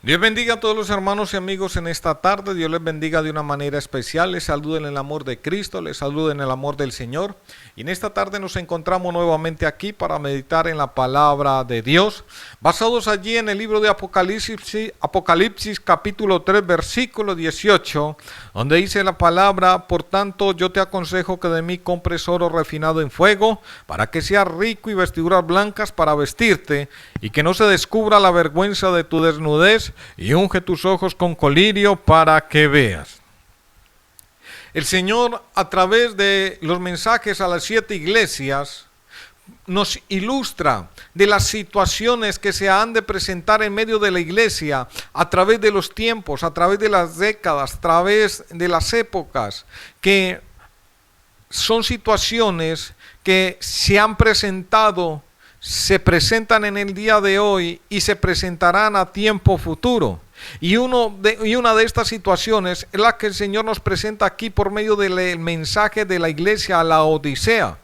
Dios bendiga a todos los hermanos y amigos en esta tarde. Dios les bendiga de una manera especial. Les saludo en el amor de Cristo, les saludo en el amor del Señor. Y en esta tarde nos encontramos nuevamente aquí para meditar en la palabra de Dios, basados allí en el libro de Apocalipsis capítulo 3, versículo 18, donde dice la palabra: por tanto yo te aconsejo que de mí compres oro refinado en fuego, para que seas rico, y vestiduras blancas para vestirte, y que no se descubra la vergüenza de tu desnudez, y unge tus ojos con colirio para que veas. El Señor, a través de los mensajes a las 7 iglesias, nos ilustra de las situaciones que se han de presentar en medio de la iglesia a través de los tiempos, a través de las décadas, a través de las épocas, que son situaciones que se han presentado, se presentan en el día de hoy y se presentarán a tiempo futuro. Y una de estas situaciones es la que el Señor nos presenta aquí por medio del mensaje de la iglesia a la Odisea.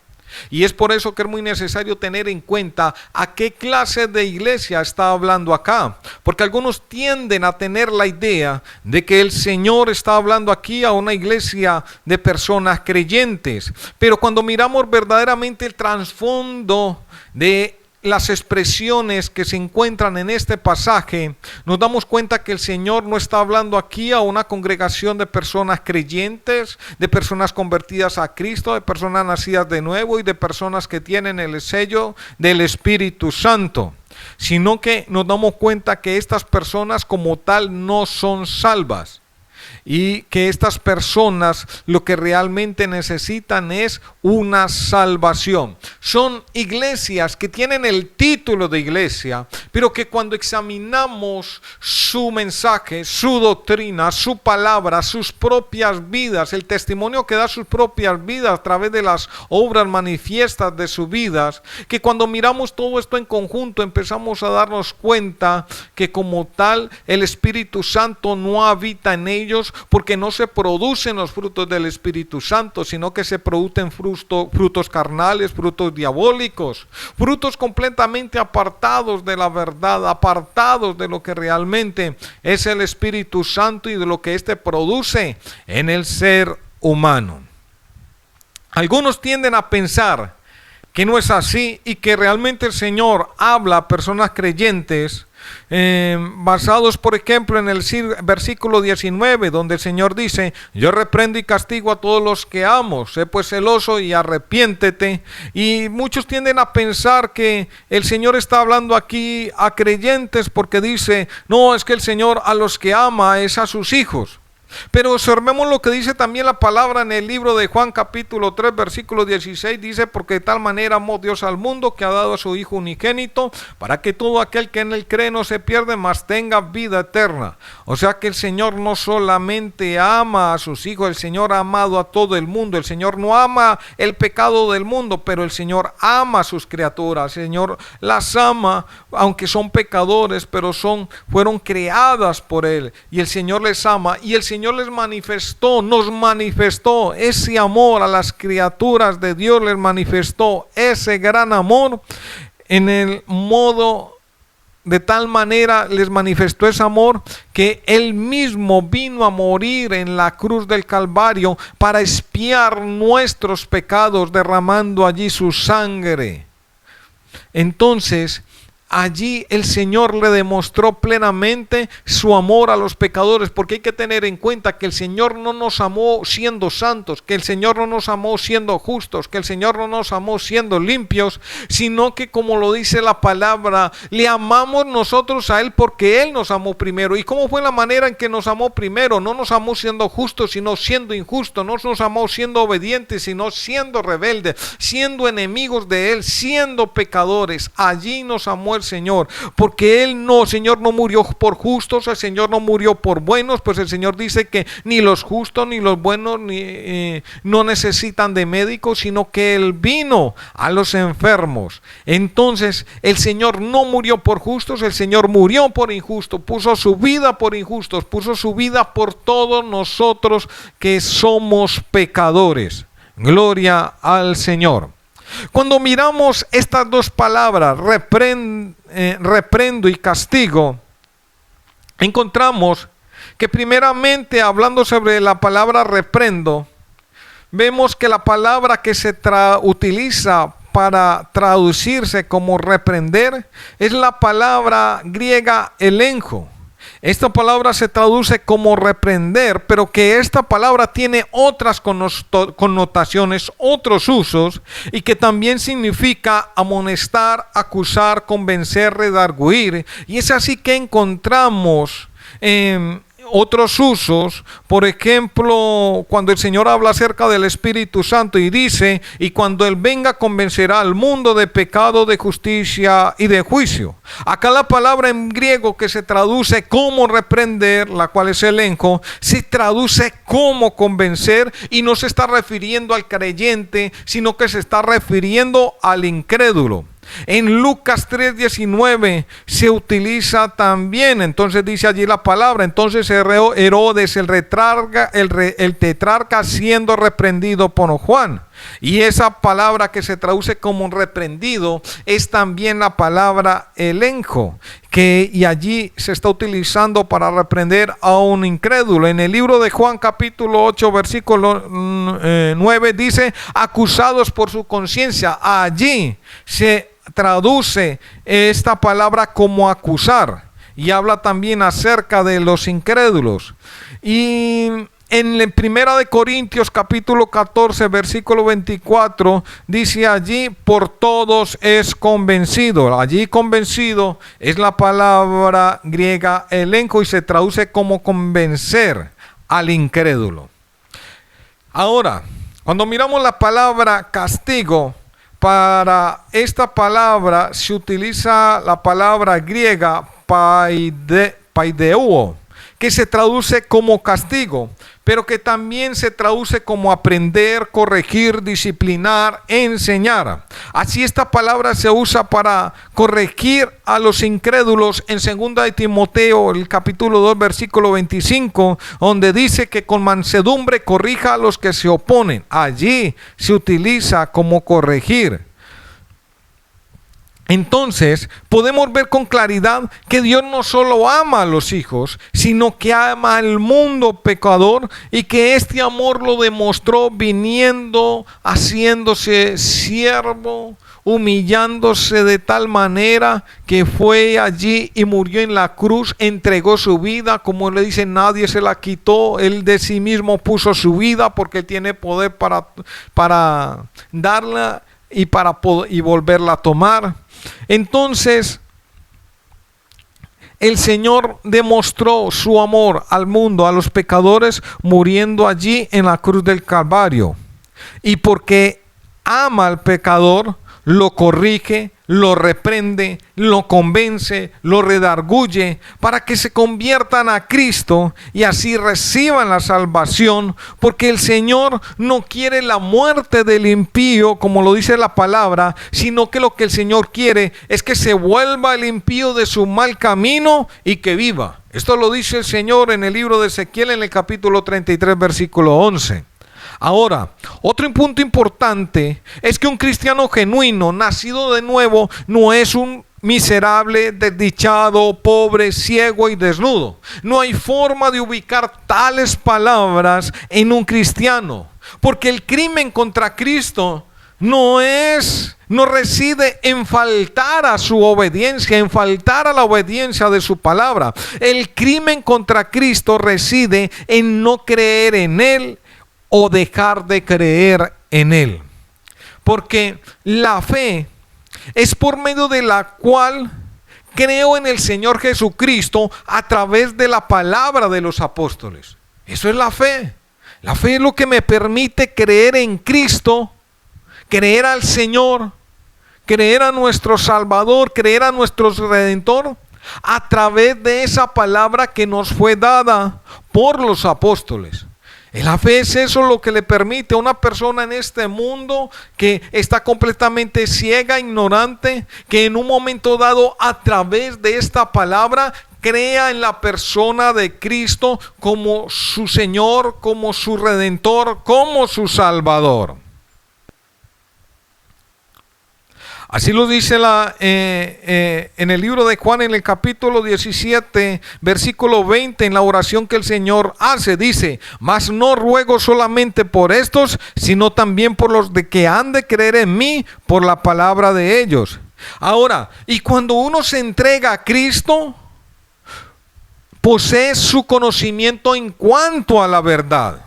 Y es por eso que es muy necesario tener en cuenta a qué clase de iglesia está hablando acá, porque algunos tienden a tener la idea de que el Señor está hablando aquí a una iglesia de personas creyentes, pero cuando miramos verdaderamente el trasfondo de las expresiones que se encuentran en este pasaje, nos damos cuenta que el Señor no está hablando aquí a una congregación de personas creyentes, de personas convertidas a Cristo, de personas nacidas de nuevo y de personas que tienen el sello del Espíritu Santo, sino que nos damos cuenta que estas personas como tal no son salvas. Y que estas personas lo que realmente necesitan es una salvación. Son iglesias que tienen el título de iglesia, pero que cuando examinamos su mensaje, su doctrina, su palabra, sus propias vidas, el testimonio que da sus propias vidas a través de las obras manifiestas de sus vidas, que cuando miramos todo esto en conjunto empezamos a darnos cuenta que como tal el Espíritu Santo no habita en ellos, porque no se producen los frutos del Espíritu Santo, sino que se producen frutos carnales, frutos diabólicos, frutos completamente apartados de la verdad, apartados de lo que realmente es el Espíritu Santo y de lo que éste produce en el ser humano. Algunos tienden a pensar que no es así y que realmente el Señor habla a personas creyentes, basados por ejemplo en el versículo 19, donde el Señor dice: yo reprendo y castigo a todos los que amo, sé pues celoso y arrepiéntete. Y muchos tienden a pensar que el Señor está hablando aquí a creyentes, porque dice: no, es que el Señor a los que ama es a sus hijos. Pero observemos lo que dice también la palabra en el libro de Juan capítulo 3 versículo 16, dice: porque de tal manera amó Dios al mundo que ha dado a su Hijo unigénito, para que todo aquel que en él cree no se pierda, mas tenga vida eterna. O sea que el Señor no solamente ama a sus hijos, el Señor ha amado a todo el mundo. El Señor no ama el pecado del mundo, pero el Señor ama a sus criaturas. El Señor las ama, aunque son pecadores, pero fueron creadas por Él, y el Señor les ama, y el Señor nos manifestó ese amor a las criaturas de Dios, les manifestó ese gran amor en el modo, de tal manera les manifestó ese amor que Él mismo vino a morir en la cruz del Calvario para expiar nuestros pecados, derramando allí su sangre. Entonces, allí el Señor le demostró plenamente su amor a los pecadores, porque hay que tener en cuenta que el Señor no nos amó siendo santos, que el Señor no nos amó siendo justos, que el Señor no nos amó siendo limpios, sino que, como lo dice la palabra, le amamos nosotros a Él porque Él nos amó primero. ¿Y cómo fue la manera en que nos amó primero? No nos amó siendo justos, sino siendo injustos. No nos amó siendo obedientes, sino siendo rebeldes, siendo enemigos de Él, siendo pecadores. Allí nos amó el Señor, porque el Señor no murió por justos, el Señor no murió por buenos, pues el Señor dice que ni los justos ni los buenos no necesitan de médicos, sino que Él vino a los enfermos. Entonces el Señor no murió por justos, el Señor murió por injustos, puso su vida por injustos, puso su vida por todos nosotros que somos pecadores. Gloria al Señor. Cuando miramos estas dos palabras, reprendo y castigo, encontramos que primeramente, hablando sobre la palabra reprendo, vemos que la palabra que se utiliza para traducirse como reprender es la palabra griega elenjo. Esta palabra se traduce como reprender, pero que esta palabra tiene otras connotaciones, otros usos, y que también significa amonestar, acusar, convencer, redarguir. Y es así que encontramos otros usos, por ejemplo, cuando el Señor habla acerca del Espíritu Santo y dice, y cuando Él venga convencerá al mundo de pecado, de justicia y de juicio. Acá la palabra en griego que se traduce como reprender, la cual es elenjo, se traduce como convencer y no se está refiriendo al creyente, sino que se está refiriendo al incrédulo. En Lucas 3:19 se utiliza también, entonces dice allí la palabra, entonces Herodes el tetrarca siendo reprendido por Juan. Y esa palabra que se traduce como reprendido es también la palabra elenjo, y allí se está utilizando para reprender a un incrédulo. En el libro de Juan capítulo 8 versículo 9 dice, acusados por su conciencia. Allí se traduce esta palabra como acusar y habla también acerca de los incrédulos. Y en Primera de Corintios capítulo 14 versículo 24 dice allí, por todos es convencido. Allí convencido es la palabra griega elenco y se traduce como convencer al incrédulo. Ahora, cuando miramos la palabra castigo, para esta palabra se utiliza la palabra griega paideuo, que se traduce como castigo, pero que también se traduce como aprender, corregir, disciplinar, enseñar. Así esta palabra se usa para corregir a los incrédulos en 2 de Timoteo, el capítulo 2, versículo 25, donde dice que con mansedumbre corrija a los que se oponen. Allí se utiliza como corregir. Entonces podemos ver con claridad que Dios no solo ama a los hijos, sino que ama al mundo pecador, y que este amor lo demostró viniendo, haciéndose siervo, humillándose de tal manera que fue allí y murió en la cruz, entregó su vida, como le dice, nadie se la quitó, Él de sí mismo puso su vida porque Él tiene poder para darla y volverla a tomar. Entonces el Señor demostró su amor al mundo, a los pecadores, muriendo allí en la cruz del Calvario. Y porque ama al pecador, lo corrige, lo reprende, lo convence, lo redarguye, para que se conviertan a Cristo y así reciban la salvación, porque el Señor no quiere la muerte del impío, como lo dice la palabra, sino que lo que el Señor quiere es que se vuelva el impío de su mal camino y que viva. Esto lo dice el Señor en el libro de Ezequiel, en el capítulo 33, versículo 11. Ahora, otro punto importante es que un cristiano genuino, nacido de nuevo, no es un miserable, desdichado, pobre, ciego y desnudo. No hay forma de ubicar tales palabras en un cristiano, porque el crimen contra Cristo no reside en faltar a su obediencia, en faltar a la obediencia de su palabra. El crimen contra Cristo reside en no creer en Él o dejar de creer en Él. Porque la fe es por medio de la cual creo en el Señor Jesucristo a través de la palabra de los apóstoles. Eso es la fe. La fe es lo que me permite creer en Cristo, creer al Señor, creer a nuestro Salvador, creer a nuestro Redentor, a través de esa palabra que nos fue dada por los apóstoles. La fe es eso lo que le permite a una persona en este mundo que está completamente ciega, ignorante, que en un momento dado, a través de esta palabra, crea en la persona de Cristo como su Señor, como su Redentor, como su Salvador. Así lo dice en el libro de Juan, en el capítulo 17, versículo 20, en la oración que el Señor hace, dice: mas no ruego solamente por estos, sino también por los de que han de creer en mí por la palabra de ellos. Ahora, y cuando uno se entrega a Cristo, posee su conocimiento en cuanto a la verdad.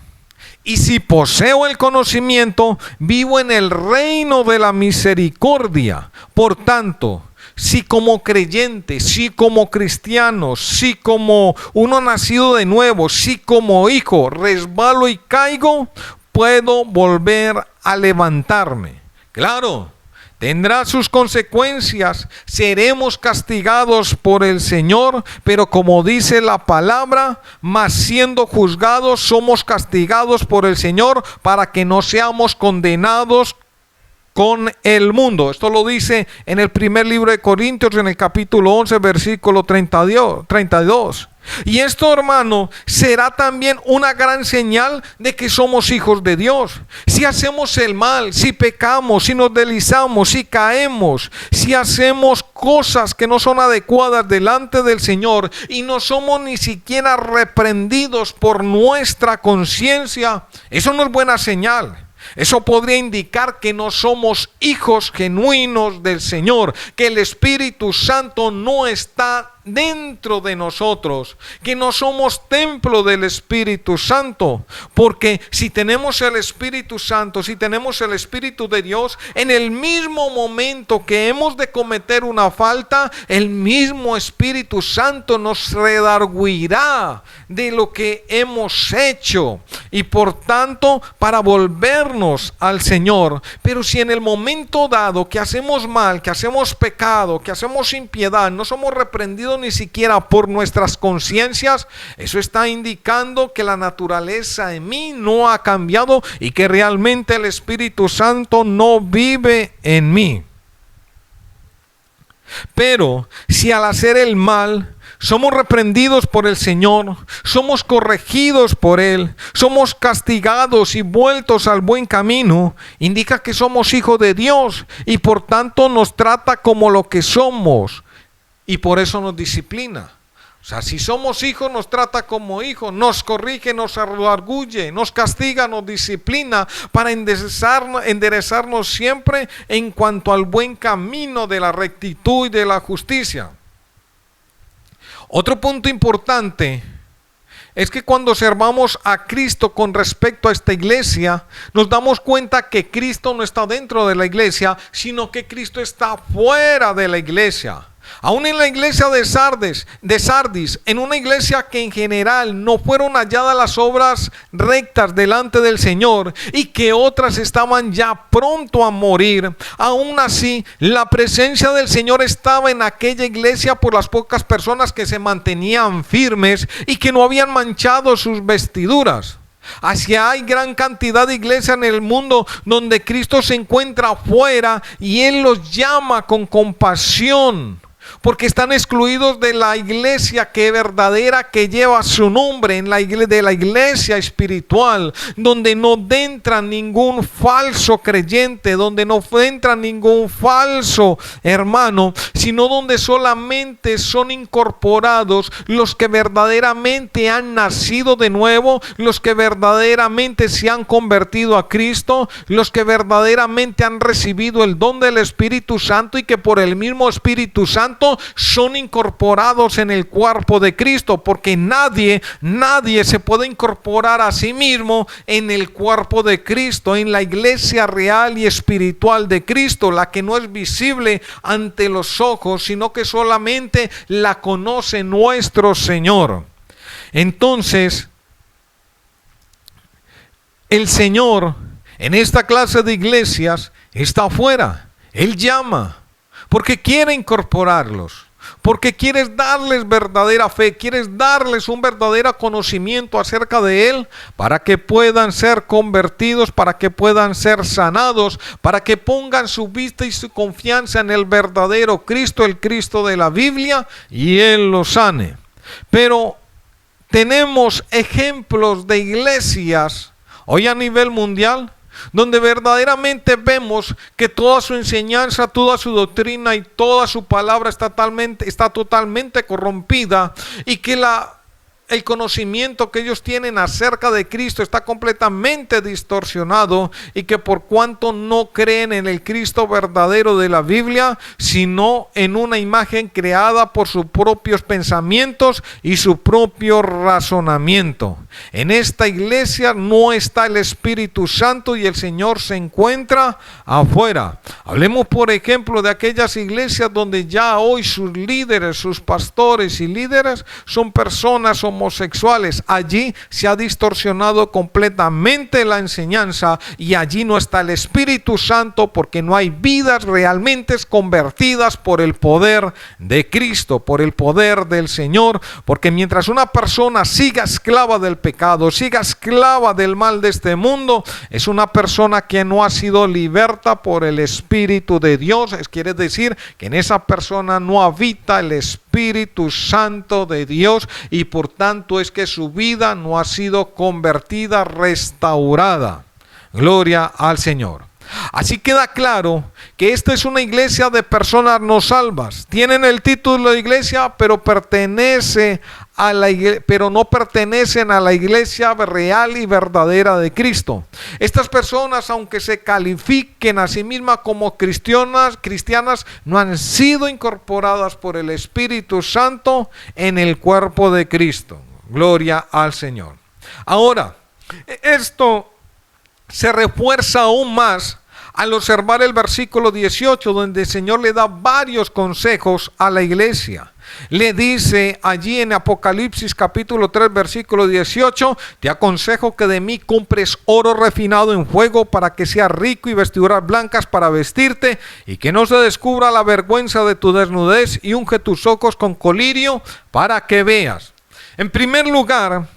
Y si poseo el conocimiento, vivo en el reino de la misericordia. Por tanto, si como creyente, si como cristiano, si como uno nacido de nuevo, si como hijo resbalo y caigo, puedo volver a levantarme. Claro, tendrá sus consecuencias, seremos castigados por el Señor, pero como dice la palabra, mas siendo juzgados somos castigados por el Señor para que no seamos condenados con el mundo. Esto lo dice en el primer libro de Corintios, en el capítulo 11, versículo 32. Y esto, hermano, será también una gran señal de que somos hijos de Dios. Si hacemos el mal, si pecamos, si nos deslizamos, si caemos, si hacemos cosas que no son adecuadas delante del Señor y no somos ni siquiera reprendidos por nuestra conciencia, eso no es buena señal. Eso podría indicar que no somos hijos genuinos del Señor, que el Espíritu Santo no está dentro de nosotros, que no somos templo del Espíritu Santo, porque si tenemos el Espíritu Santo, si tenemos el Espíritu de Dios, en el mismo momento que hemos de cometer una falta, el mismo Espíritu Santo nos redarguirá de lo que hemos hecho y por tanto para volvernos al Señor. Pero si en el momento dado que hacemos mal, que hacemos pecado, que hacemos impiedad, no somos reprendidos ni siquiera por nuestras conciencias, eso está indicando que la naturaleza en mí no ha cambiado y que realmente el Espíritu Santo no vive en mí. Pero si al hacer el mal somos reprendidos por el Señor, somos corregidos por Él, somos castigados y vueltos al buen camino, indica que somos hijos de Dios y por tanto nos trata como lo que somos y por eso nos disciplina. O sea, si somos hijos, nos trata como hijos, nos corrige, nos redarguye, nos castiga, nos disciplina para enderezarnos siempre en cuanto al buen camino de la rectitud y de la justicia. Otro punto importante es que cuando observamos a Cristo con respecto a esta iglesia, nos damos cuenta que Cristo no está dentro de la iglesia, sino que Cristo está fuera de la iglesia. Aún en la iglesia de Sardis, en una iglesia que en general no fueron halladas las obras rectas delante del Señor y que otras estaban ya pronto a morir, aún así la presencia del Señor estaba en aquella iglesia por las pocas personas que se mantenían firmes y que no habían manchado sus vestiduras. Así hay gran cantidad de iglesias en el mundo donde Cristo se encuentra afuera y Él los llama con compasión, porque están excluidos de la iglesia que verdadera, que lleva su nombre, en de la iglesia espiritual, donde no entra ningún falso creyente, donde no entra ningún falso hermano, sino donde solamente son incorporados los que verdaderamente han nacido de nuevo, los que verdaderamente se han convertido a Cristo, los que verdaderamente han recibido el don del Espíritu Santo y que por el mismo Espíritu Santo son incorporados en el cuerpo de Cristo, porque nadie se puede incorporar a sí mismo en el cuerpo de Cristo, en la iglesia real y espiritual de Cristo, la que no es visible ante los ojos, sino que solamente la conoce nuestro Señor. Entonces, el Señor en esta clase de iglesias está afuera. Él llama porque quiere incorporarlos, porque quieres darles verdadera fe, quieres darles un verdadero conocimiento acerca de Él, para que puedan ser convertidos, para que puedan ser sanados, para que pongan su vista y su confianza en el verdadero Cristo, el Cristo de la Biblia, y Él los sane. Pero tenemos ejemplos de iglesias hoy a nivel mundial donde verdaderamente vemos que toda su enseñanza, toda su doctrina y toda su palabra está totalmente corrompida, y que el conocimiento que ellos tienen acerca de Cristo está completamente distorsionado, y que por cuanto no creen en el Cristo verdadero de la Biblia, sino en una imagen creada por sus propios pensamientos y su propio razonamiento. En esta iglesia no está el Espíritu Santo y el Señor se encuentra afuera. Hablemos por ejemplo de aquellas iglesias donde ya hoy sus líderes, sus pastores y líderes son personas homosexuales. Allí se ha distorsionado completamente la enseñanza, y allí no está el Espíritu Santo, porque no hay vidas realmente convertidas por el poder de Cristo, por el poder del Señor. Porque mientras una persona siga esclava del pecado, siga esclava del mal de este mundo, es una persona que no ha sido liberta por el Espíritu de Dios. Quiere decir que en esa persona no habita el Espíritu Santo de Dios, y por tanto es que su vida no ha sido convertida, restaurada. Gloria al Señor. Así queda claro que esta es una iglesia de personas no salvas. Tienen el título de iglesia, pero no pertenecen a la iglesia real y verdadera de Cristo. Estas personas, aunque se califiquen a sí mismas como cristianas, no han sido incorporadas por el Espíritu Santo en el cuerpo de Cristo. Gloria al Señor. Ahora, esto se refuerza aún más al observar el versículo 18, donde el Señor le da varios consejos a la iglesia. Le dice allí en Apocalipsis capítulo 3 versículo 18: te aconsejo que de mí compres oro refinado en fuego, para que seas rico, y vestiduras blancas para vestirte, y que no se descubra la vergüenza de tu desnudez, y unge tus ojos con colirio para que veas. En primer lugar,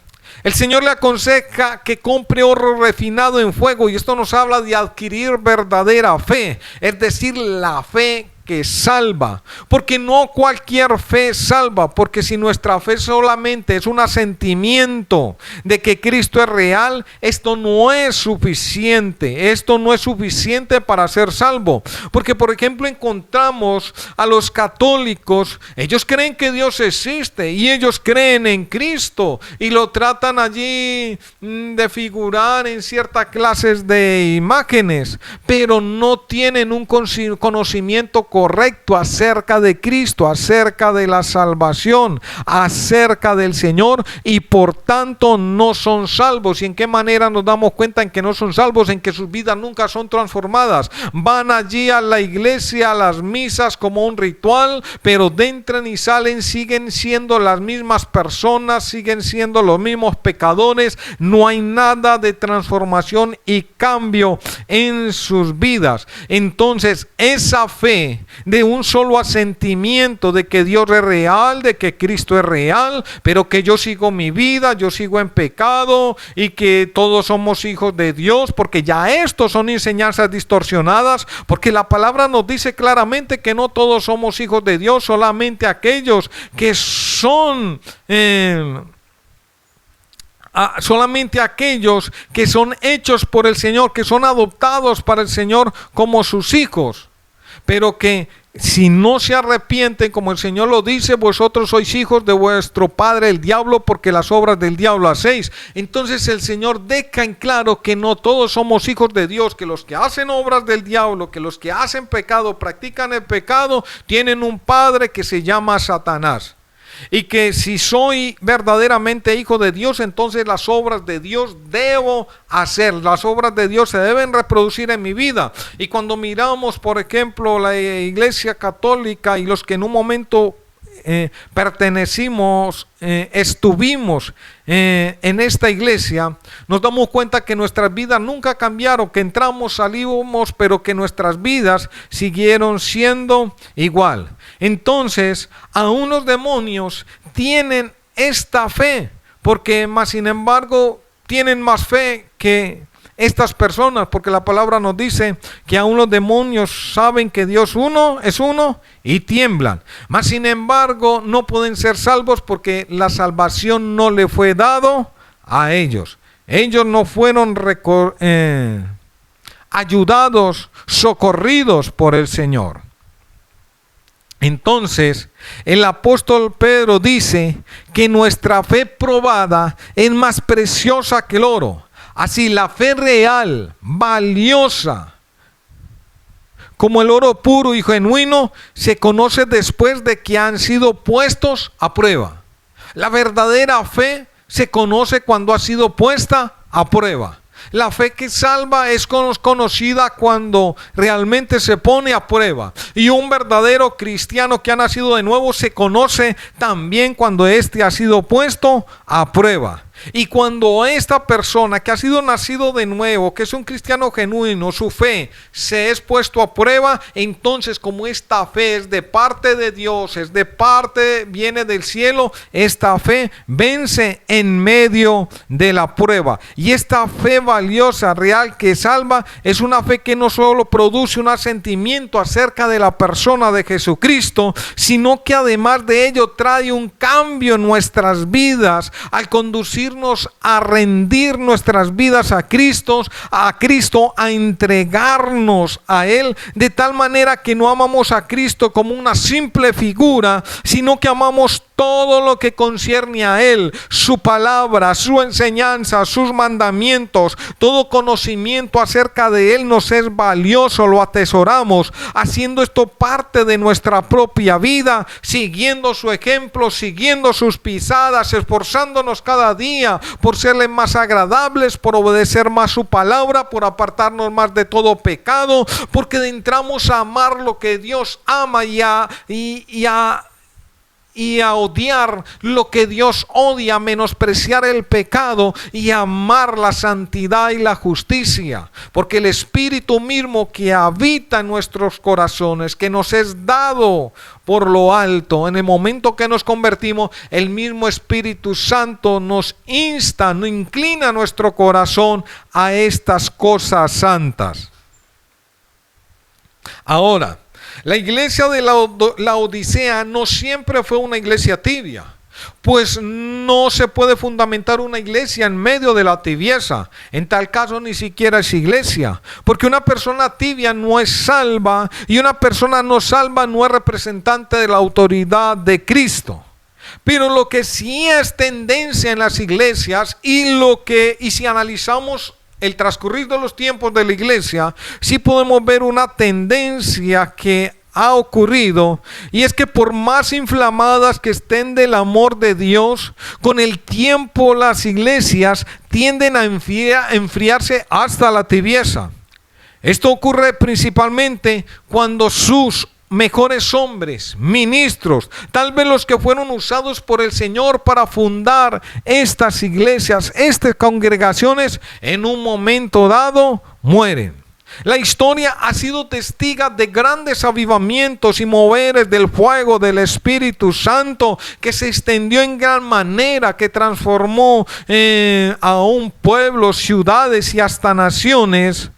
el Señor le aconseja que compre oro refinado en fuego, y esto nos habla de adquirir verdadera fe, es decir, la fe que salva, porque no cualquier fe salva, porque si nuestra fe solamente es un asentimiento de que Cristo es real, esto no es suficiente para ser salvo. Porque por ejemplo encontramos a los católicos, ellos creen que Dios existe y ellos creen en Cristo, y lo tratan allí de figurar en ciertas clases de imágenes, pero no tienen un conocimiento correcto acerca de Cristo, acerca de la salvación, acerca del Señor, y por tanto no son salvos. ¿Y en qué manera nos damos cuenta en que no son salvos? En que sus vidas nunca son transformadas. Van allí a la iglesia, a las misas como un ritual, pero entran y salen, siguen siendo las mismas personas, siguen siendo los mismos pecadores. No hay nada de transformación y cambio en sus vidas. Entonces esa fe de un solo asentimiento de que Dios es real, de que Cristo es real, pero que yo sigo mi vida, yo sigo en pecado, y que todos somos hijos de Dios, porque ya estos son enseñanzas distorsionadas, porque la palabra nos dice claramente que no todos somos hijos de Dios, solamente aquellos que son solamente aquellos que son hechos por el Señor, que son adoptados para el Señor como sus hijos. Pero que si no se arrepienten, como el Señor lo dice, vosotros sois hijos de vuestro padre el diablo, porque las obras del diablo hacéis. Entonces el Señor deja en claro que no todos somos hijos de Dios, que los que hacen obras del diablo, que los que hacen pecado, practican el pecado, tienen un padre que se llama Satanás. Y que si soy verdaderamente hijo de Dios, entonces las obras de Dios debo hacer, las obras de Dios se deben reproducir en mi vida. Y cuando miramos, por ejemplo, la Iglesia Católica y los que en un momento estuvimos en esta iglesia, nos damos cuenta que nuestras vidas nunca cambiaron, que entramos, salimos, pero que nuestras vidas siguieron siendo igual. Entonces, aún los demonios tienen esta fe, porque más sin embargo tienen más fe que estas personas, porque la palabra nos dice que aún los demonios saben que Dios es uno y tiemblan. Mas sin embargo no pueden ser salvos, porque la salvación no le fue dado a ellos. Ellos no fueron ayudados, socorridos por el Señor. Entonces, el apóstol Pedro dice que nuestra fe probada es más preciosa que el oro. Así, la fe real, valiosa, como el oro puro y genuino, se conoce después de que han sido puestos a prueba. La verdadera fe se conoce cuando ha sido puesta a prueba. La fe que salva es conocida cuando realmente se pone a prueba. Y un verdadero cristiano que ha nacido de nuevo se conoce también cuando éste ha sido puesto a prueba. Y cuando esta persona que ha sido nacido de nuevo, que es un cristiano genuino, su fe se es puesto a prueba, entonces como esta fe es de parte de Dios, es de parte, viene del cielo, esta fe vence en medio de la prueba. Y esta fe valiosa, real, que salva, es una fe que no solo produce un asentimiento acerca de la persona de Jesucristo, sino que además de ello trae un cambio en nuestras vidas al conducir a rendir nuestras vidas a Cristo, a entregarnos a Él, de tal manera que no amamos a Cristo como una simple figura, sino que amamos todo lo que concierne a Él, su palabra, su enseñanza, sus mandamientos, todo conocimiento acerca de Él nos es valioso, lo atesoramos, haciendo esto parte de nuestra propia vida, siguiendo su ejemplo, siguiendo sus pisadas, esforzándonos cada día por serle más agradables, por obedecer más su palabra, por apartarnos más de todo pecado, porque entramos a amar lo que Dios ama y a odiar lo que Dios odia, a menospreciar el pecado y a amar la santidad y la justicia, porque el Espíritu mismo que habita en nuestros corazones, que nos es dado por lo alto, en el momento que nos convertimos, el mismo Espíritu Santo nos insta, nos inclina nuestro corazón a estas cosas santas. Ahora, la iglesia de la Odisea no siempre fue una iglesia tibia, pues no se puede fundamentar una iglesia en medio de la tibieza. En tal caso ni siquiera es iglesia, porque una persona tibia no es salva y una persona no salva no es representante de la autoridad de Cristo. Pero lo que sí es tendencia en las iglesias y si analizamos el transcurrir de los tiempos de la iglesia, sí podemos ver una tendencia que ha ocurrido, y es que por más inflamadas que estén del amor de Dios, con el tiempo las iglesias tienden a enfriarse hasta la tibieza. Esto ocurre principalmente cuando sus mejores hombres, ministros, tal vez los que fueron usados por el Señor para fundar estas iglesias, estas congregaciones, en un momento dado mueren. La historia ha sido testiga de grandes avivamientos y moveres del fuego del Espíritu Santo que se extendió en gran manera, que transformó a un pueblo, ciudades y hasta naciones.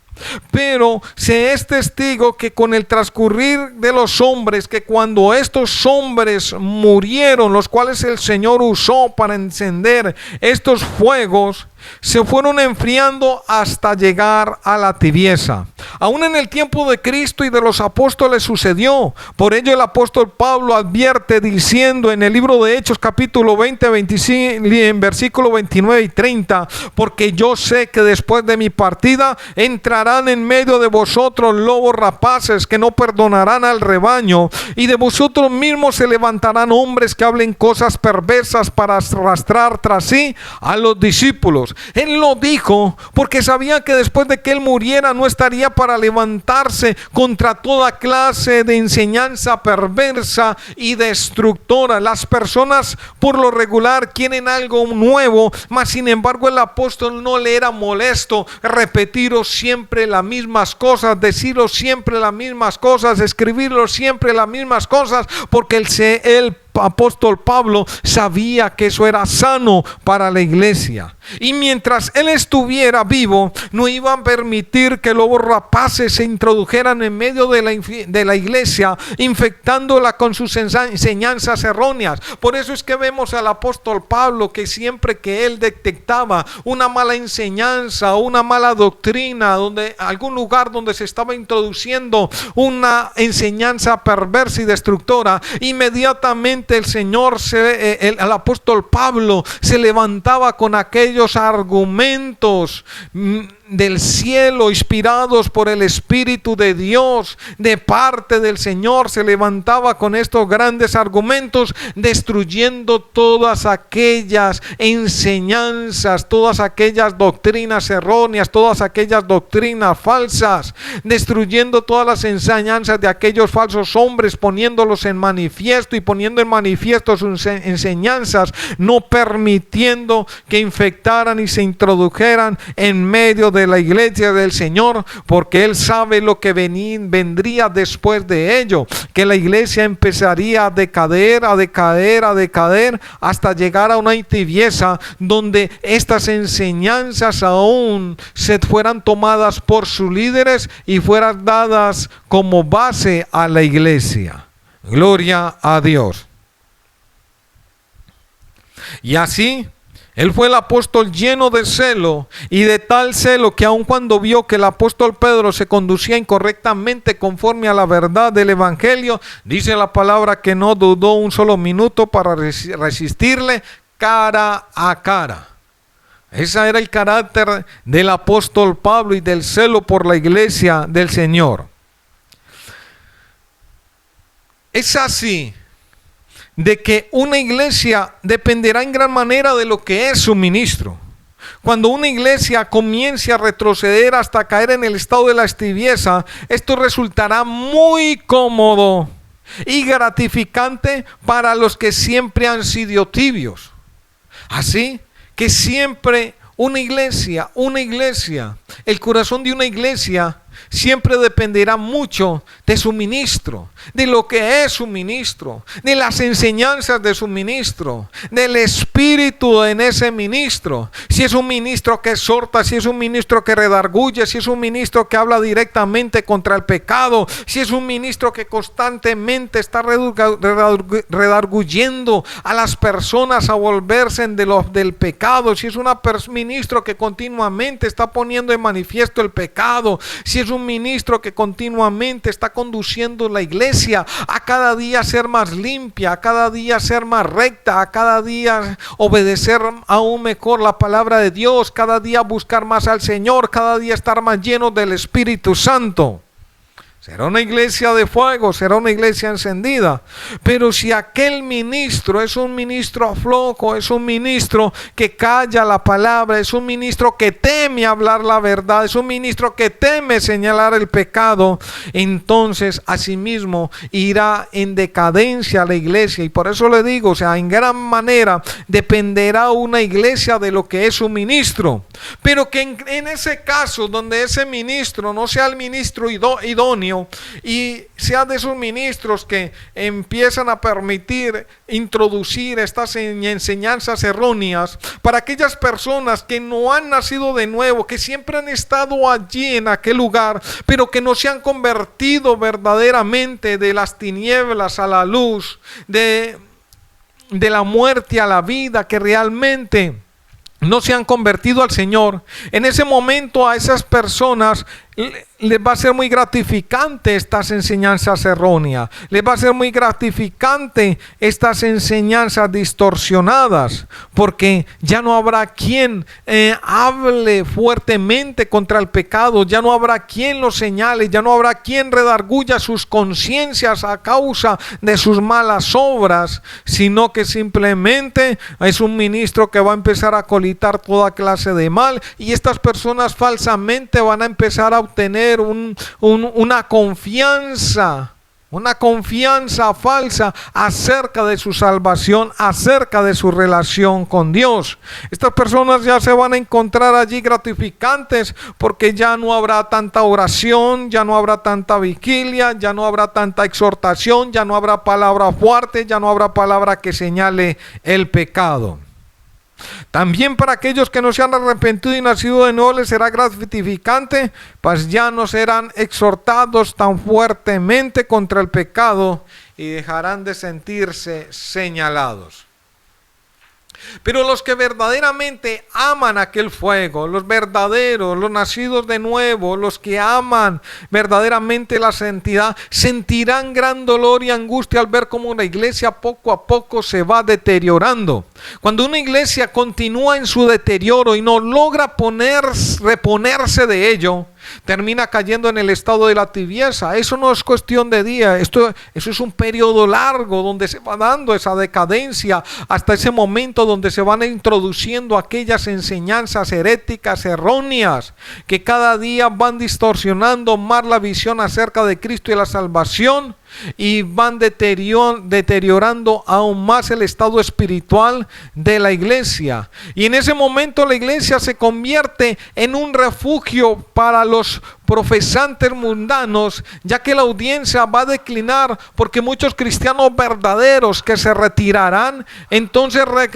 Pero se es testigo que con el transcurrir de los hombres, que cuando estos hombres murieron, los cuales el Señor usó para encender estos fuegos, se fueron enfriando hasta llegar a la tibieza. Aún en el tiempo de Cristo y de los apóstoles sucedió. Por ello el apóstol Pablo advierte diciendo en el libro de Hechos capítulo 20, 25, en versículo 29 y 30, porque yo sé que después de mi partida entrarán en medio de vosotros lobos rapaces que no perdonarán al rebaño, y de vosotros mismos se levantarán hombres que hablen cosas perversas para arrastrar tras sí a los discípulos. Él lo dijo porque sabía que después de que él muriera no estaría para levantarse contra toda clase de enseñanza perversa y destructora. Las personas por lo regular quieren algo nuevo, mas sin embargo el apóstol no le era molesto repetiros siempre las mismas cosas, deciros siempre las mismas cosas, escribirlo siempre las mismas cosas, porque él apóstol Pablo sabía que eso era sano para la iglesia. Y mientras él estuviera vivo, no iba a permitir que lobos rapaces se introdujeran en medio de la iglesia, infectándola con sus enseñanzas erróneas. Por eso es que vemos al apóstol Pablo que siempre que él detectaba una mala enseñanza, una mala doctrina, algún lugar donde se estaba introduciendo una enseñanza perversa y destructora, inmediatamente el apóstol Pablo se levantaba con aquellos argumentos del cielo, inspirados por el Espíritu de Dios, de parte del Señor. Se levantaba con estos grandes argumentos, destruyendo todas aquellas enseñanzas, todas aquellas doctrinas erróneas, todas aquellas doctrinas falsas, destruyendo todas las enseñanzas de aquellos falsos hombres, poniéndolos en manifiesto y poniendo en manifiesto sus enseñanzas, no permitiendo que infectaran y se introdujeran en medio de la iglesia del Señor, porque él sabe lo que vendría después de ello, que la iglesia empezaría a decaer, hasta llegar a una tibieza donde estas enseñanzas aún se fueran tomadas por sus líderes y fueran dadas como base a la iglesia. Gloria a Dios. Y así él fue el apóstol lleno de celo, y de tal celo que aun cuando vio que el apóstol Pedro se conducía incorrectamente conforme a la verdad del evangelio, dice la palabra que no dudó un solo minuto para resistirle cara a cara. Ese era el carácter del apóstol Pablo y del celo por la iglesia del Señor. Es así de que una iglesia dependerá en gran manera de lo que es su ministro. Cuando una iglesia comience a retroceder hasta caer en el estado de la tibieza, esto resultará muy cómodo y gratificante para los que siempre han sido tibios. Así que siempre una iglesia, el corazón de una iglesia siempre dependerá mucho de su ministro, de lo que es su ministro, de las enseñanzas de su ministro, del espíritu en ese ministro. Si es un ministro que exhorta, si es un ministro que redarguye, si es un ministro que habla directamente contra el pecado, si es un ministro que constantemente está redarguyendo a las personas a volverse del pecado, si es un ministro que continuamente está poniendo en manifiesto el pecado, si es un ministro que continuamente está conduciendo la iglesia a cada día ser más limpia, a cada día ser más recta, a cada día obedecer aún mejor la palabra de Dios, cada día buscar más al Señor, cada día estar más lleno del Espíritu Santo. Será una iglesia de fuego, será una iglesia encendida. Pero si aquel ministro es un ministro flojo, es un ministro que calla la palabra, es un ministro que teme hablar la verdad, es un ministro que teme señalar el pecado, entonces asimismo irá en decadencia la iglesia. Y por eso le digo, o sea, en gran manera dependerá una iglesia de lo que es su ministro. Pero que en ese caso donde ese ministro no sea el ministro idóneo, y sea de esos ministros que empiezan a permitir introducir estas enseñanzas erróneas para aquellas personas que no han nacido de nuevo, que siempre han estado allí en aquel lugar, pero que no se han convertido verdaderamente de las tinieblas a la luz, de la muerte a la vida, que realmente no se han convertido al Señor. En ese momento a esas personas les va a ser muy gratificante estas enseñanzas erróneas, les va a ser muy gratificante estas enseñanzas distorsionadas, porque ya no habrá quien hable fuertemente contra el pecado, ya no habrá quien lo señale, ya no habrá quien redarguya sus conciencias a causa de sus malas obras, sino que simplemente es un ministro que va a empezar a colitar toda clase de mal, y estas personas falsamente van a empezar a obtener una confianza una confianza falsa acerca de su salvación, acerca de su relación con Dios. Estas personas ya se van a encontrar allí gratificantes porque ya no habrá tanta oración, ya no habrá tanta vigilia, ya no habrá tanta exhortación, ya no habrá palabra fuerte, ya no habrá palabra que señale el pecado. También para aquellos que no se han arrepentido y nacido de nuevo les será gratificante, pues ya no serán exhortados tan fuertemente contra el pecado y dejarán de sentirse señalados. Pero los que verdaderamente aman aquel fuego, los verdaderos, los nacidos de nuevo, los que aman verdaderamente la santidad, sentirán gran dolor y angustia al ver cómo una iglesia poco a poco se va deteriorando. Cuando una iglesia continúa en su deterioro y no logra reponerse de ello, termina cayendo en el estado de la tibieza. Eso no es cuestión de día, eso es un periodo largo donde se va dando esa decadencia hasta ese momento donde se van introduciendo aquellas enseñanzas heréticas erróneas que cada día van distorsionando más la visión acerca de Cristo y la salvación, y van deteriorando aún más el estado espiritual de la iglesia. Y en ese momento la iglesia se convierte en un refugio para los profesantes mundanos, ya que la audiencia va a declinar porque muchos cristianos verdaderos que se retirarán, entonces va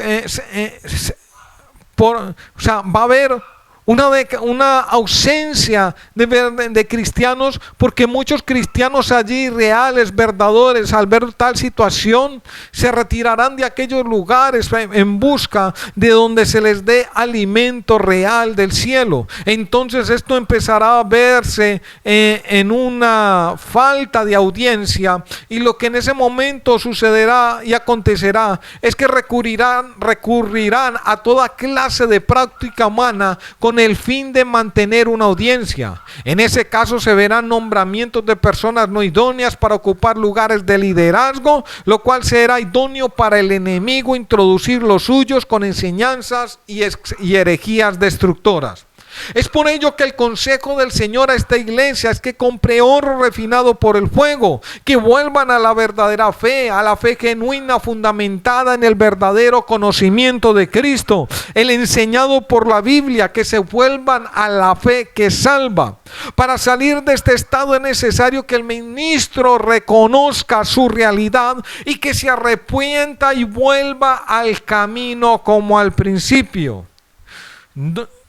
a haber una ausencia de cristianos, porque muchos cristianos allí reales, verdaderos, al ver tal situación, se retirarán de aquellos lugares en busca de donde se les dé alimento real del cielo. Entonces esto empezará a verse en una falta de audiencia, y lo que en ese momento sucederá y acontecerá es que recurrirán a toda clase de práctica humana con el fin de mantener una audiencia. En ese caso se verán nombramientos de personas no idóneas para ocupar lugares de liderazgo, lo cual será idóneo para el enemigo introducir los suyos con enseñanzas y herejías destructoras. Es por ello que el consejo del Señor a esta iglesia es que compre oro refinado por el fuego, que vuelvan a la verdadera fe, a la fe genuina fundamentada en el verdadero conocimiento de Cristo, el enseñado por la Biblia, que se vuelvan a la fe que salva. Para salir de este estado es necesario que el ministro reconozca su realidad y que se arrepienta y vuelva al camino como al principio.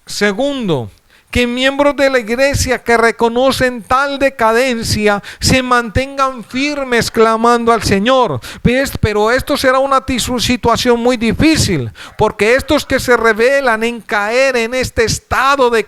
Segundo, que miembros de la iglesia que reconocen tal decadencia se mantengan firmes clamando al Señor. Pero esto será una situación muy difícil, porque estos que se rebelan en caer en este estado de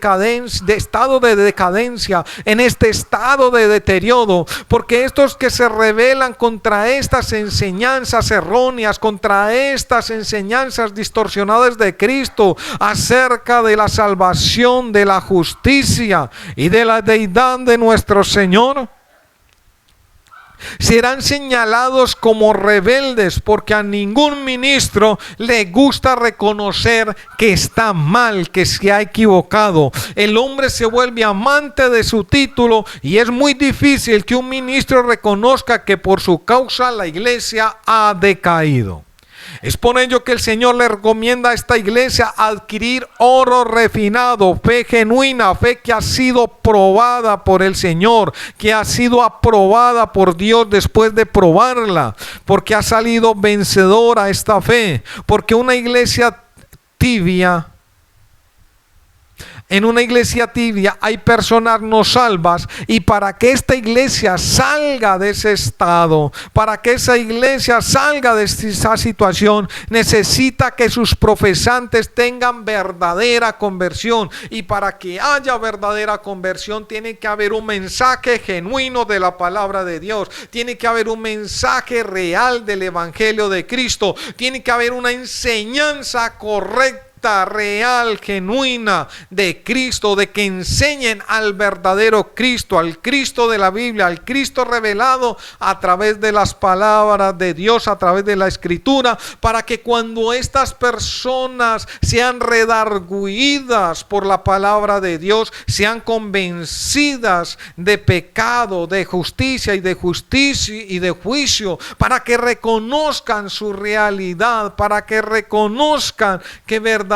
decadencia, en este estado de deterioro, porque estos que se rebelan contra estas enseñanzas erróneas, contra estas enseñanzas distorsionadas de Cristo acerca de la salvación, de la justicia y de la deidad de nuestro Señor, serán señalados como rebeldes, porque a ningún ministro le gusta reconocer que está mal, que se ha equivocado. El hombre se vuelve amante de su título y es muy difícil que un ministro reconozca que por su causa la iglesia ha decaído. Es por ello que el Señor le recomienda a esta iglesia adquirir oro refinado, fe genuina, fe que ha sido probada por el Señor, que ha sido aprobada por Dios después de probarla, porque ha salido vencedora esta fe, porque una iglesia tibia, en una iglesia tibia hay personas no salvas, y para que esta iglesia salga de ese estado, para que esa iglesia salga de esa situación, necesita que sus profesantes tengan verdadera conversión, y para que haya verdadera conversión tiene que haber un mensaje genuino de la palabra de Dios, tiene que haber un mensaje real del evangelio de Cristo, tiene que haber una enseñanza correcta secta real, genuina de Cristo, de que enseñen al verdadero Cristo, al Cristo de la Biblia, al Cristo revelado a través de las palabras de Dios, a través de la Escritura, para que cuando estas personas sean redargüidas por la palabra de Dios, sean convencidas de pecado, de justicia y de juicio, para que reconozcan su realidad, para que reconozcan que verdaderamente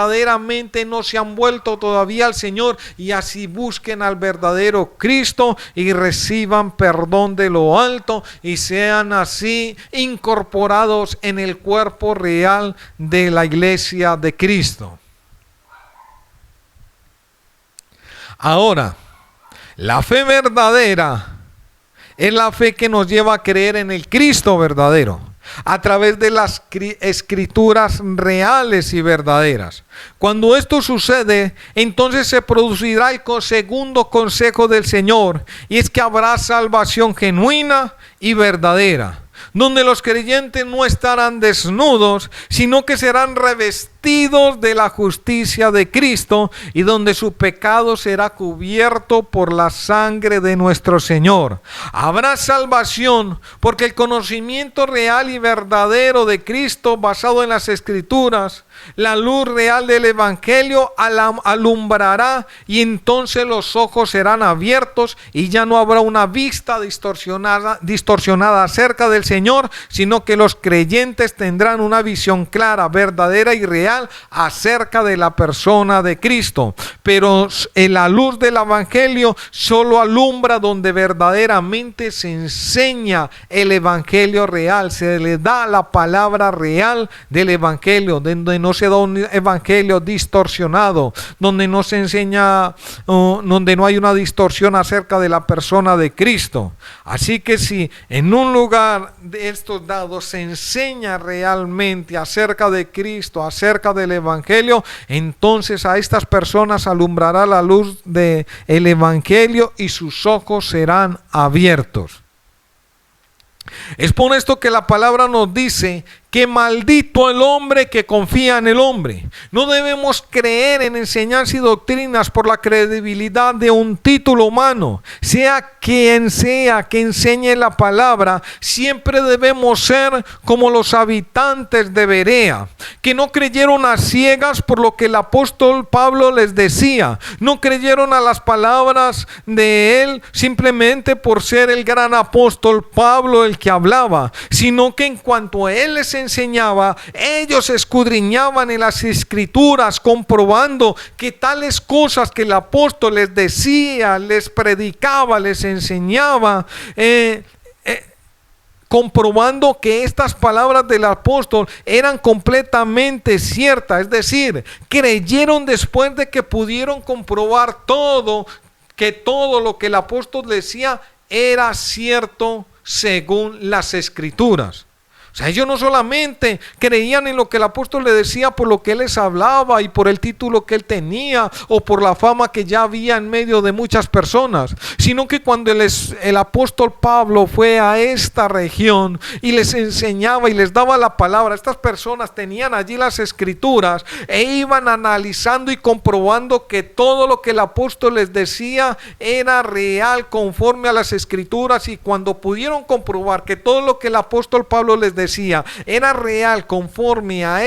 no se han vuelto todavía al Señor y así busquen al verdadero Cristo y reciban perdón de lo alto y sean así incorporados en el cuerpo real de la iglesia de Cristo. Ahora, la fe verdadera es la fe que nos lleva a creer en el Cristo verdadero, a través de las escrituras reales y verdaderas. Cuando esto sucede, entonces se producirá el segundo consejo del Señor, y es que habrá salvación genuina y verdadera, donde los creyentes no estarán desnudos, sino que serán revestidos de la justicia de Cristo, y donde su pecado será cubierto por la sangre de nuestro Señor. Habrá salvación porque el conocimiento real y verdadero de Cristo, basado en las Escrituras, la luz real del Evangelio alumbrará, y entonces los ojos serán abiertos y ya no habrá una vista distorsionada acerca del Señor, sino que los creyentes tendrán una visión clara, verdadera y real acerca de la persona de Cristo. Pero la luz del Evangelio solo alumbra donde verdaderamente se enseña el Evangelio real, se le da la palabra real del Evangelio, donde no se da un evangelio distorsionado, donde no se enseña, donde no hay una distorsión acerca de la persona de Cristo. Así que si en un lugar de estos dados se enseña realmente acerca de Cristo, acerca del evangelio, entonces a estas personas alumbrará la luz del evangelio y sus ojos serán abiertos. Es por esto que la palabra nos dice que maldito el hombre que confía en el hombre. No debemos creer en enseñanzas y doctrinas por la credibilidad de un título humano. Sea que enseñe la palabra, siempre debemos ser como los habitantes de Berea, que no creyeron a ciegas por lo que el apóstol Pablo les decía. No creyeron a las palabras de él simplemente por ser el gran apóstol Pablo el que hablaba, sino que en cuanto a él les enseñaba, ellos escudriñaban en las Escrituras, comprobando que tales cosas que el apóstol les decía, les predicaba, les enseñaba, comprobando que estas palabras del apóstol eran completamente ciertas. Es decir, creyeron después de que pudieron comprobar que todo lo que el apóstol decía era cierto según las Escrituras. O sea, ellos no solamente creían en lo que el apóstol le decía por lo que él les hablaba y por el título que él tenía o por la fama que ya había en medio de muchas personas, sino que cuando el apóstol Pablo fue a esta región y les enseñaba y les daba la palabra, estas personas tenían allí las Escrituras e iban analizando y comprobando que todo lo que el apóstol les decía era real conforme a las Escrituras, y cuando pudieron comprobar que todo lo que el apóstol Pablo les decía era real conforme a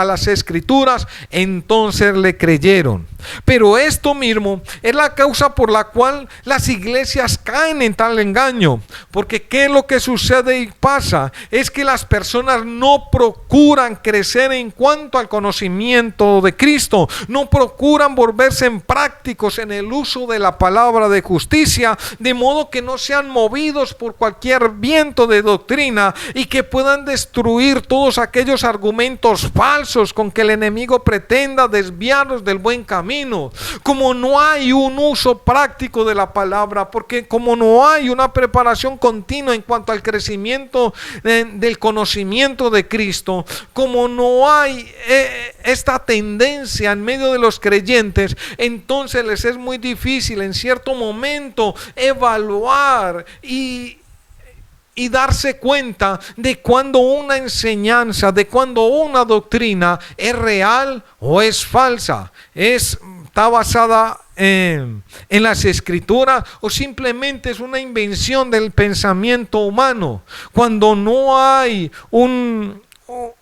las Escrituras, entonces le creyeron. Pero esto mismo es la causa por la cual las iglesias caen en tal engaño, porque ¿qué es lo que sucede y pasa? Es que las personas no procuran crecer en cuanto al conocimiento de Cristo, no procuran volverse en prácticos en el uso de la palabra de justicia, de modo que no sean movidos por cualquier viento de doctrina y que puedan destruir todos aquellos argumentos falsos con que el enemigo pretenda desviarlos del buen camino. Como no hay un uso práctico de la palabra, porque como no hay una preparación continua en cuanto al crecimiento del conocimiento de Cristo, como no hay esta tendencia en medio de los creyentes, entonces les es muy difícil en cierto momento evaluar y y darse cuenta de cuando una enseñanza, de cuando una doctrina es real o es falsa, está basada en las escrituras o simplemente es una invención del pensamiento humano. Cuando no hay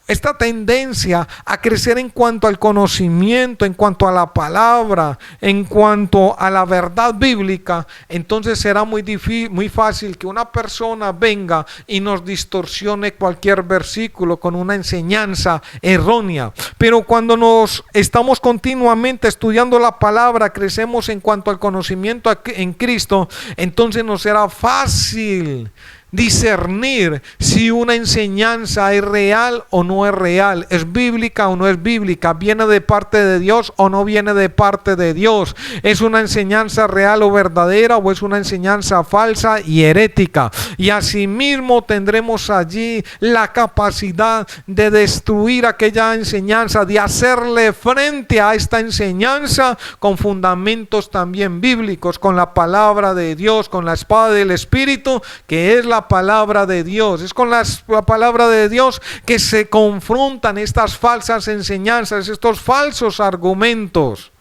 esta tendencia a crecer en cuanto al conocimiento, en cuanto a la palabra, en cuanto a la verdad bíblica, entonces será muy fácil que una persona venga y nos distorsione cualquier versículo con una enseñanza errónea. Pero cuando nos estamos continuamente estudiando la palabra, crecemos en cuanto al conocimiento en Cristo, entonces nos será fácil discernir si una enseñanza es real o no es real, es bíblica o no es bíblica, viene de parte de Dios o no viene de parte de Dios, es una enseñanza real o verdadera o es una enseñanza falsa y herética. Y asimismo tendremos allí la capacidad de destruir aquella enseñanza, de hacerle frente a esta enseñanza con fundamentos también bíblicos, con la palabra de Dios, con la espada del Espíritu, que es la palabra de Dios. Es con la palabra de Dios que se confrontan estas falsas enseñanzas, estos falsos argumentos.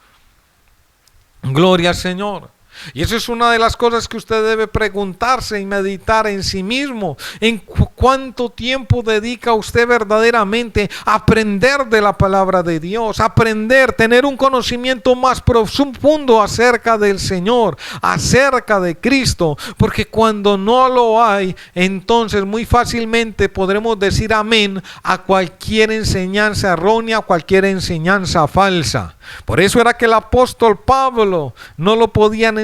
Gloria al Señor. Y eso es una de las cosas que usted debe preguntarse y meditar en sí mismo. ¿En cuánto tiempo dedica usted verdaderamente a aprender de la palabra de Dios? Aprender, tener un conocimiento más profundo acerca del Señor, acerca de Cristo. Porque cuando no lo hay, entonces muy fácilmente podremos decir amén a cualquier enseñanza errónea, a cualquier enseñanza falsa. Por eso era que el apóstol Pablo no lo podían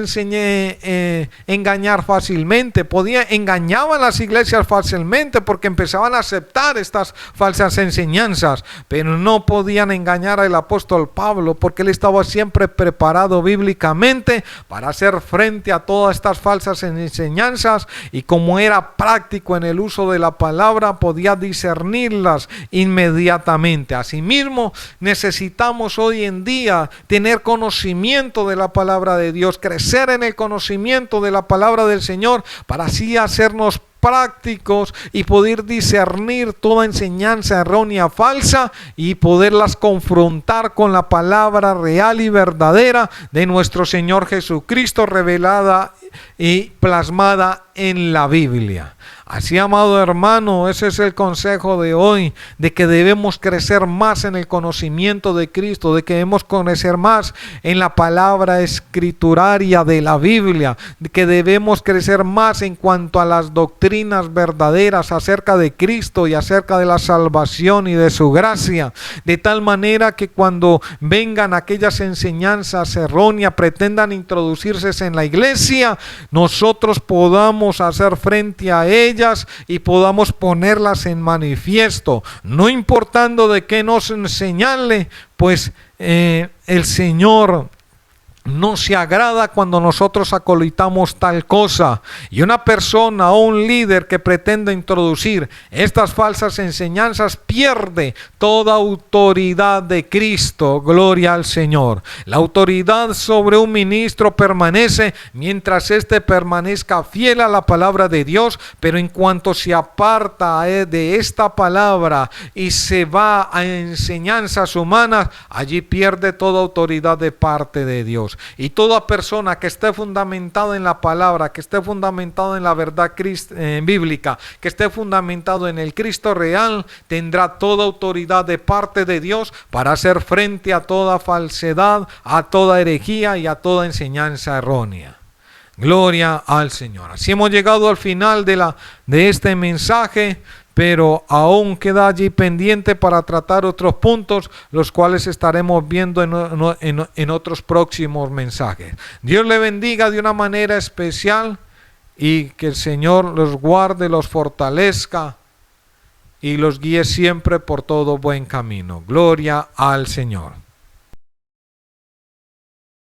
engañar fácilmente. Engañaban las iglesias fácilmente porque empezaban a aceptar estas falsas enseñanzas, pero no podían engañar al apóstol Pablo porque él estaba siempre preparado bíblicamente para hacer frente a todas estas falsas enseñanzas, y como era práctico en el uso de la palabra, podía discernirlas inmediatamente. Asimismo, necesitamos hoy en día tener conocimiento de la palabra de Dios, crecer en el conocimiento de la palabra del Señor, para así hacernos prácticos y poder discernir toda enseñanza errónea, falsa, y poderlas confrontar con la palabra real y verdadera de nuestro Señor Jesucristo, revelada y plasmada en la Biblia. Así, amado hermano, ese es el consejo de hoy, de que debemos crecer más en el conocimiento de Cristo, de que debemos conocer más en la palabra escrituraria de la Biblia, de que debemos crecer más en cuanto a las doctrinas verdaderas acerca de Cristo y acerca de la salvación y de su gracia, de tal manera que cuando vengan aquellas enseñanzas erróneas, pretendan introducirse en la iglesia, nosotros podamos hacer frente a ellas y podamos ponerlas en manifiesto, no importando de qué nos señale, pues el Señor no se agrada cuando nosotros acolitamos tal cosa. Y una persona o un líder que pretenda introducir estas falsas enseñanzas pierde toda autoridad de Cristo. Gloria al Señor. La autoridad sobre un ministro permanece mientras éste permanezca fiel a la palabra de Dios, pero en cuanto se aparta de esta palabra y se va a enseñanzas humanas, allí pierde toda autoridad de parte de Dios. Y toda persona que esté fundamentada en la palabra, que esté fundamentada en la verdad bíblica, que esté fundamentado en el Cristo real, tendrá toda autoridad de parte de Dios para hacer frente a toda falsedad, a toda herejía y a toda enseñanza errónea. Gloria al Señor. Así hemos llegado al final de este mensaje, pero aún queda allí pendiente para tratar otros puntos, los cuales estaremos viendo en otros próximos mensajes. Dios le bendiga de una manera especial y que el Señor los guarde, los fortalezca y los guíe siempre por todo buen camino. Gloria al Señor.